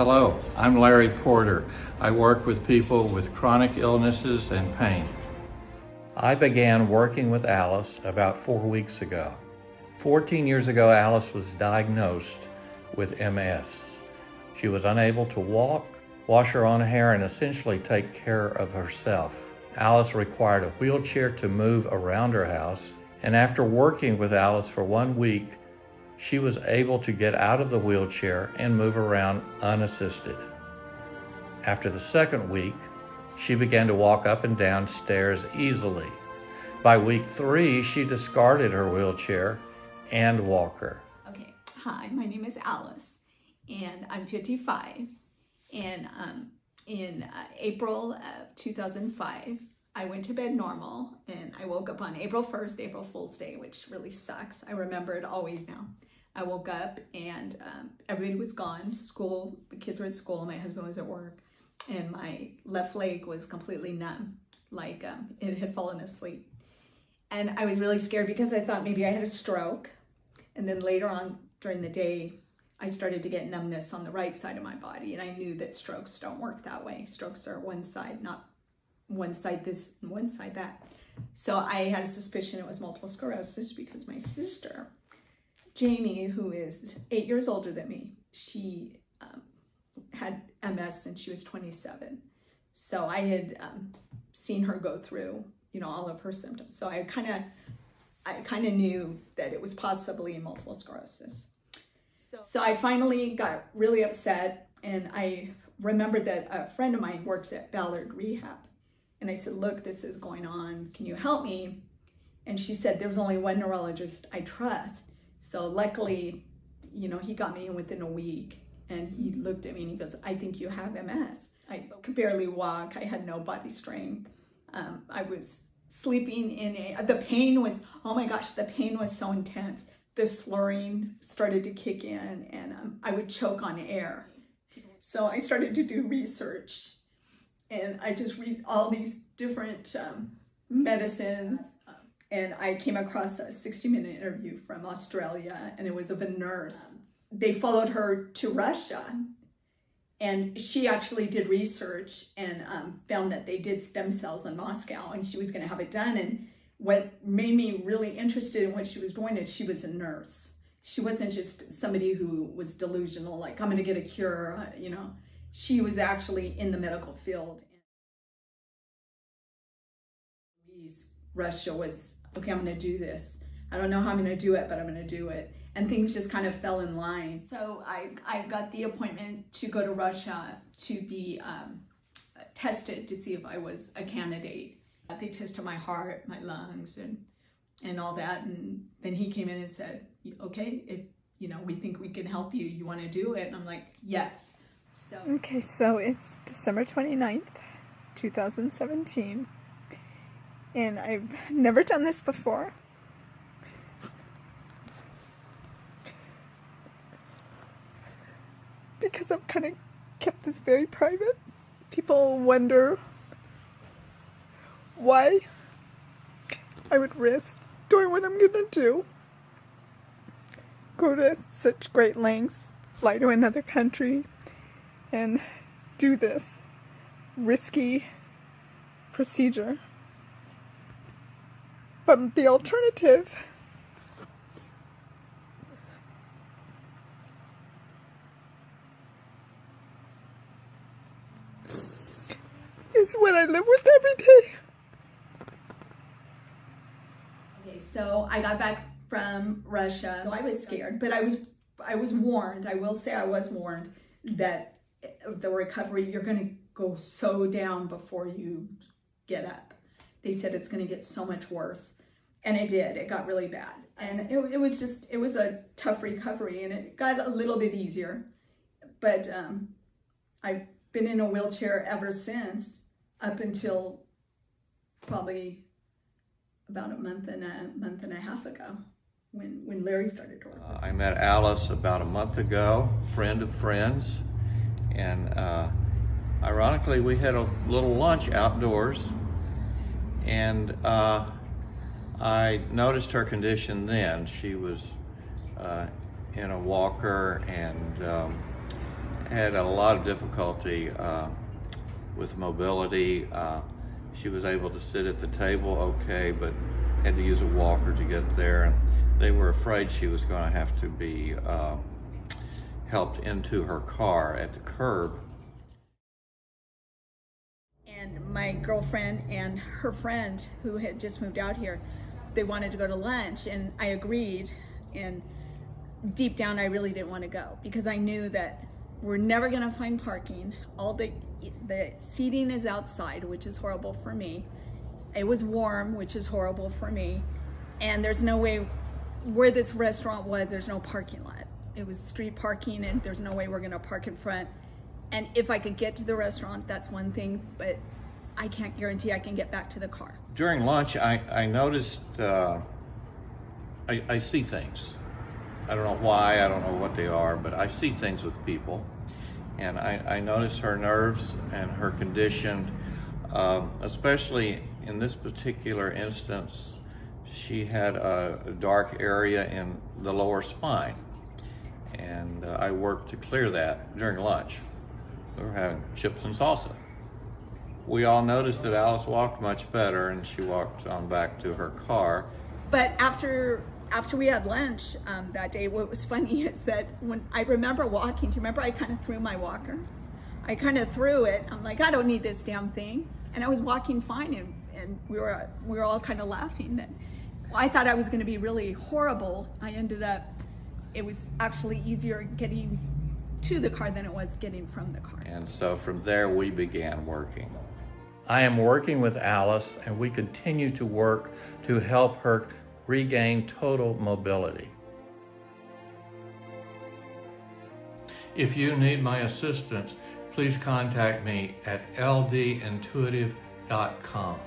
Hello, I'm Larry Porter. I work with people with chronic illnesses and pain. I began working with Alice about 4 weeks ago. 14 years ago, Alice was diagnosed with MS. She was unable to walk, wash her own hair, and essentially take care of herself. Alice required a wheelchair to move around her house, and after working with Alice for 1 week, she was able to get out of the wheelchair and move around unassisted. After the second week, she began to walk up and down stairs easily. By week 3, she discarded her wheelchair and walker. Okay, hi, my name is Alice, and I'm 55. And in April of 2005, I went to bed normal, and I woke up on April 1st, April Fool's Day, which really sucks. I remember it always now. I woke up and everybody was gone. School, the kids were at school, my husband was at work, and my left leg was completely numb, like it had fallen asleep. And I was really scared because I thought maybe I had a stroke. And then later on during the day, I started to get numbness on the right side of my body, and I knew that strokes don't work that way. Strokes are one side, not one side this and one side that. So I had a suspicion it was multiple sclerosis because my sister, Jamie, who is 8 years older than me, she had MS since she was 27. So I had seen her go through, all of her symptoms. So I kind of knew that it was possibly multiple sclerosis. So I finally got really upset, and I remembered that a friend of mine works at Ballard Rehab. And I said, look, this is going on. Can you help me? And she said, there's only one neurologist I trust. So luckily, he got me in within a week, and he looked at me and he goes, I think you have MS. I could barely walk. I had no body strength. I was sleeping the pain was, oh my gosh, the pain was so intense. The slurring started to kick in, and I would choke on air. So I started to do research, and I just read all these different medicines. And I came across a 60-minute interview from Australia, and it was of a nurse. They followed her to Russia, and she actually did research and found that they did stem cells in Moscow, and she was going to have it done. And what made me really interested in what she was doing is she was a nurse. She wasn't just somebody who was delusional, like, I'm going to get a cure, She was actually in the medical field. Russia was, okay, I'm going to do this. I don't know how I'm going to do it, but I'm going to do it. And things just kind of fell in line. So I got the appointment to go to Russia to be tested to see if I was a candidate. They tested my heart, my lungs, and all that. And then he came in and said, okay, if we think we can help you, you want to do it? And I'm like, yes. Okay, so it's December 29th, 2017. And I've never done this before. Because I've kind of kept this very private. People wonder why I would risk doing what I'm gonna do. Go to such great lengths, fly to another country, and do this risky procedure. But the alternative is what I live with every day. Okay, so I got back from Russia. So I was scared, but I was warned. I will say I was warned that the recovery, you're going to go so down before you get up. They said it's going to get so much worse. And it did. It got really bad. And it was a tough recovery, and it got a little bit easier. But I've been in a wheelchair ever since, up until probably about a month and a half ago, when Larry started to work. I met Alice about a month ago, friend of friends, and ironically we had a little lunch outdoors, and I noticed her condition then. She was in a walker, had a lot of difficulty with mobility. She was able to sit at the table okay, but had to use a walker to get there. And they were afraid she was going to have to be helped into her car at the curb. And my girlfriend and her friend who had just moved out here, they wanted to go to lunch, and I agreed. And deep down, I really didn't want to go because I knew that we're never going to find parking. All the seating is outside, which is horrible for me. It was warm, which is horrible for me. And there's no way, where this restaurant was, there's no parking lot. It was street parking, and there's no way we're going to park in front. And if I could get to the restaurant, that's one thing, but I can't guarantee I can get back to the car. During lunch, I noticed, I see things. I don't know why, I don't know what they are, but I see things with people. And I noticed her nerves and her condition, especially in this particular instance. She had a dark area in the lower spine. And I worked to clear that during lunch. We were having chips and salsa. We all noticed that Alice walked much better, and she walked on back to her car. But after we had lunch that day, what was funny is that when I remember walking, do you remember I kind of threw my walker? I kind of threw it. I'm like, I don't need this damn thing. And I was walking fine, and we were all kind of laughing. And I thought I was going to be really horrible. I ended up, it was actually easier getting to the car than it was getting from the car. And so from there, we began working. I am working with Alice, and we continue to work to help her regain total mobility. If you need my assistance, please contact me at ldintuitive.com.